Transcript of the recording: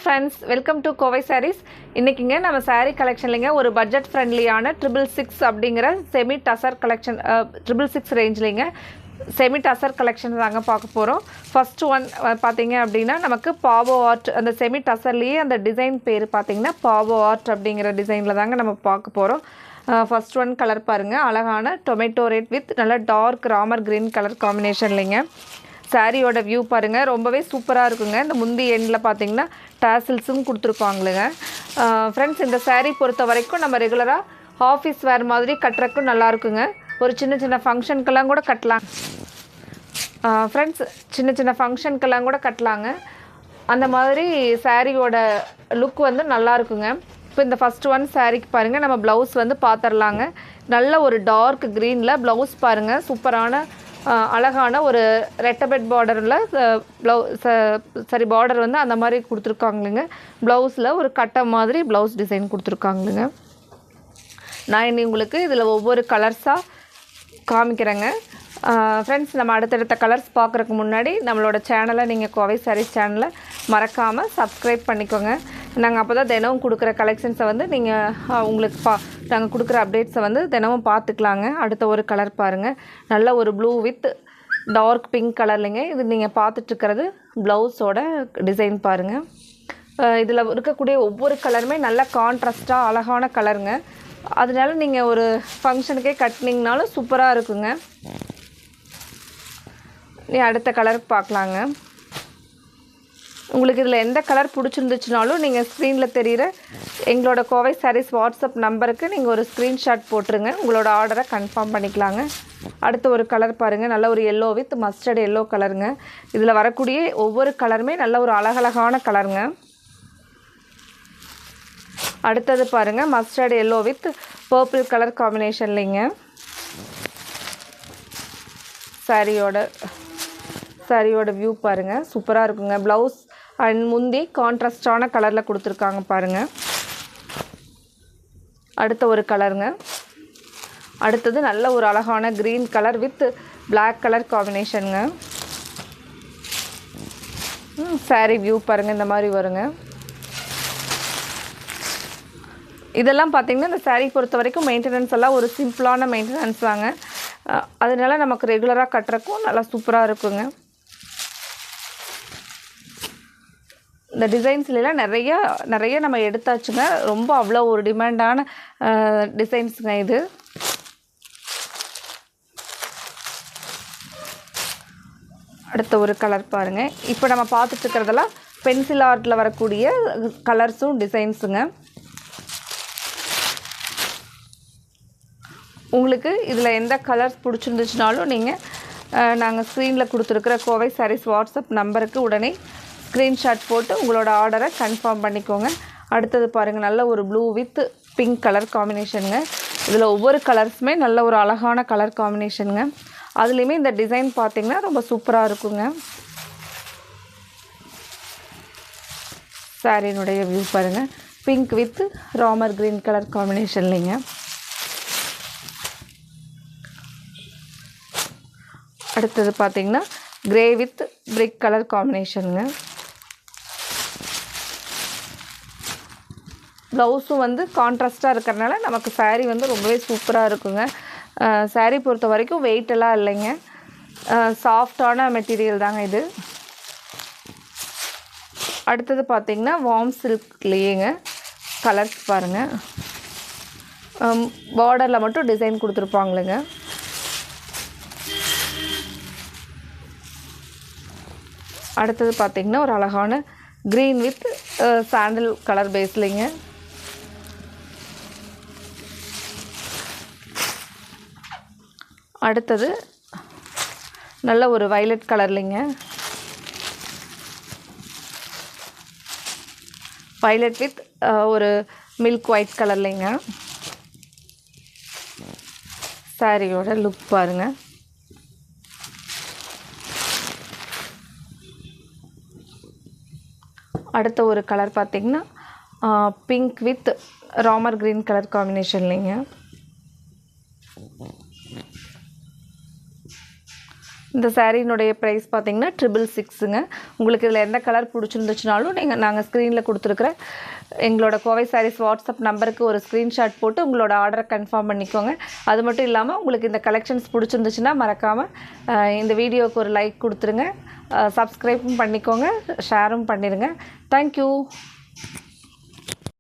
friends, welcome to Kovai Sarees. இன்னைக்குங்க நம்ம saree collectionலங்க ஒரு budget friendlyயான 666 அப்படிங்கற semi tussar collection 666 ரேஞ்ச்லங்க semi tussar collection தாங்க பார்க்க போறோம். First one பாத்தீங்க அப்படினா நமக்கு pavo art அந்த semi tussarலயே அந்த டிசைன் பேர் பாத்தீங்கன்னா pavo art அப்படிங்கற டிசைன்ல தாங்க நம்ம பார்க்க போறோம். First one color பாருங்க அழகான tomato red with நல்ல dark ramer green color combinationலங்க saree ஓட view பாருங்க ரொம்பவே சூப்பரா இருக்குங்க. இந்த முந்தி எண்ட்ல பாத்தீங்கன்னா tasselsum கொடுத்திருப்பாங்கங்க. फ्रेंड्स இந்த saree பொறுத்த வரைக்கும் நம்ம ரெகுலரா ஆபீஸ் வேர் மாதிரி கட்டறதுக்கு நல்லா இருக்குங்க. ஒரு சின்ன சின்ன ஃபங்க்ஷன்க்கெல்லாம் கூட கட்டலாம். फ्रेंड्स சின்ன சின்ன ஃபங்க்ஷன்க்கெல்லாம் கூட கட்டலாங்க. அந்த மாதிரி saree ஓட லுக் வந்து நல்லா இருக்குங்க. இப்போ இந்த ஃபர்ஸ்ட் ஒன் சாரிக்கு பாருங்க நம்ம ப்лауஸ் வந்து பாத்தறலாங்க. நல்ல ஒரு டார்க் கிரீன்ல ப்лауஸ் பாருங்க சூப்பரான அழகான ஒரு ரெட்டபெட் பார்டர்ல சரி பார்டர் வந்து அந்த மாதிரி கொடுத்திருக்காங்கங்க. ப்лауஸ்ல ஒரு கட்ட மாதிரி ப்лауஸ் டிசைன் கொடுத்திருக்காங்கங்க. நான் இன்னி உங்களுக்கு இதுல ஒவ்வொரு கலர்ஸா காமிக்கிறேங்க. फ्रेंड्स நம்ம அடுத்த கலர்ஸ் பார்க்கறதுக்கு முன்னாடி நம்மளோட சேனலை நீங்க கோவை சாரீஸ் சேனலை மறக்காம Subscribe பண்ணிக்கோங்க. நாங்க அப்பதான் தினமும் கொடுக்கிற கலெக்ஷன்ஸை வந்து நீங்க உங்களுக்கு நாங்க கொடுக்கிற அப்டேட்ஸை வந்து தினமும் பார்த்துக்கலாங்க. அடுத்த ஒரு கலர் பாருங்க. நல்ல ஒரு ப்ளூ வித் டார்க் பிங்க் கலர்லங்க. இது நீங்க பார்த்துட்டு இருக்கிறது ப்лауஸோட டிசைன் பாருங்க. இதுல இருக்கக்கூடிய ஒவ்வொரு கலருமே நல்ல கான்ட்ராஸ்டா அழகான கலருங்க. அதனால நீங்க ஒரு ஃபங்க்ஷனுக்கே கட்டினீங்கனாலும் சூப்பரா இருக்குங்க. நீ அடுத்த கலர் பார்க்கலாங்க. உங்களுக்கு இதுல எந்த கலர் பிடிச்சிருந்துச்சுனாலும் நீங்க ஸ்கிரீன்ல தெரியுற எங்களோட கோவை சாரீஸ் வாட்ஸ்அப் நம்பருக்கு நீங்க ஒரு ஸ்கிரீன்ஷாட் போட்டுருங்க. உங்களோட ஆர்டரை கன்ஃபார்ம் பண்ணிக்கலாங்க. அடுத்த ஒரு கலர் பாருங்க. நல்ல ஒரு yellow with mustard yellow கலருங்க. இதுல வரக்கூடிய ஒவ்வொரு கலருமே நல்ல ஒரு அழகழகான கலருங்க. அடுத்தது பாருங்க mustard yellow with purple colour காம்பினேஷன்லங்க. சாரியோட வியூ பாருங்க சூப்பரா இருக்குங்க. ப்лауஸ் அண்ட் முந்தி கான்ட்ராஸ்டான கலர்ல கொடுத்திருக்காங்க பாருங்க. அடுத்த ஒரு கலருங்க. அடுத்தது நல்ல ஒரு அழகான green colour with black colour காம்பினேஷன்ங்க. saree வியூ பாருங்க இந்த மாதிரி வருங்க. இதெல்லாம் பாத்தீங்கன்னா இந்த saree பொறுத்த வரைக்கும் மெயின்டெனன்ஸ் எல்லாம் ஒரு சிம்பிளான மெயின்டெனன்ஸ் தாங்க. அதனால நமக்கு ரெகுலரா கட்டறதுக்கும் நல்லா சூப்பரா இருக்குங்க. இந்த டிசைன்ஸ்ல எல்லாம் நிறைய நம்ம எடுத்தாச்சுங்க. ரொம்ப அவ்வளவு ஒரு டிமாண்டான டிசைன்ஸ்ங்க இது. அடுத்த ஒரு கலர் பாருங்க. இப்போ நம்ம பார்த்துட்டு இருக்கிறதெல்லாம் பென்சில் ஆர்ட்ல வரக்கூடிய கலர்ஸும் டிசைன்ஸ்ங்க. உங்களுக்கு இதுல எந்த கலர்ஸ் பிடிச்சிருந்துச்சுனாலும் நீங்க நாங்க ஸ்கிரீன்ல கொடுத்திருக்கிற கோவை சாரீஸ் வாட்ஸ்அப் நம்பருக்கு உடனே ஸ்கிரீன்ஷாட் போட்டு உங்களோட ஆர்டரை கன்ஃபார்ம் பண்ணிக்கோங்க. அடுத்தது பாருங்க நல்ல ஒரு ப்ளூ வித் பிங்க் கலர் காம்பினேஷன்ங்க. இதுல ஒவ்வொரு கலர்ஸ்மே நல்ல ஒரு அழகான கலர் காம்பினேஷன்ங்க. அதுலயுமே இந்த டிசைன் பாத்தீங்கன்னா ரொம்ப சூப்பரா இருக்குங்க. சாரியோட வியூ பாருங்க. Pink with Ramar green colour காம்பினேஷன்லங்க. அடுத்தது பாத்தீங்கன்னா கிரே வித் பிரிக் கலர் காம்பினேஷன்ங்க. ப்лауஸும் வந்து கான்ட்ராஸ்டா இருக்கறனால நமக்கு saree வந்து ரொம்பவே சூப்பரா இருக்குங்க. saree பொறுத்த வரைக்கும் weight எல்லாம் இல்லைங்க. சாஃப்ட்டான மெட்டீரியல் தாங்க இது. அடுத்தது பாத்தீங்கன்னா வார்ம் சில்க்லயேங்க கலர்ஸ் பாருங்க. பார்டர்ல மட்டும் டிசைன் கொடுத்திருப்பாங்கங்க. அடுத்தது பாத்தீங்கன்னா ஒரு அழகான green with சாண்டல் கலர் பேஸ்லங்க. அடுத்தது நல்ல ஒரு violet கலர்லங்க. violet with ஒரு milk white கலர்லங்க. சாரியோட லுக் பாருங்க. அடுத்த ஒரு கலர் பாத்தீங்கன்னா pink with Ramar green colour காம்பினேஷன்லங்க. இந்த சாரீனுடைய ப்ரைஸ் பார்த்தீங்கன்னா 666ங்க. உங்களுக்கு இதில் எந்த கலர் பிடிச்சிருந்துச்சுனாலும் நாங்கள் ஸ்க்ரீனில் கொடுத்துருக்குற எங்களோட கோவை சாரீஸ் வாட்ஸ்அப் நம்பருக்கு ஒரு ஸ்க்ரீன்ஷாட் போட்டு உங்களோட ஆர்டரை கன்ஃபார்ம் பண்ணிக்கோங்க. அது மட்டும் இல்லாமல் உங்களுக்கு இந்த கலெக்ஷன்ஸ் பிடிச்சிருந்துச்சுன்னா மறக்காமல் இந்த வீடியோவுக்கு ஒரு லைக் கொடுத்துருங்க, சப்ஸ்கிரைபும் பண்ணிக்கோங்க, ஷேரும் பண்ணிடுங்க. தேங்க்யூ.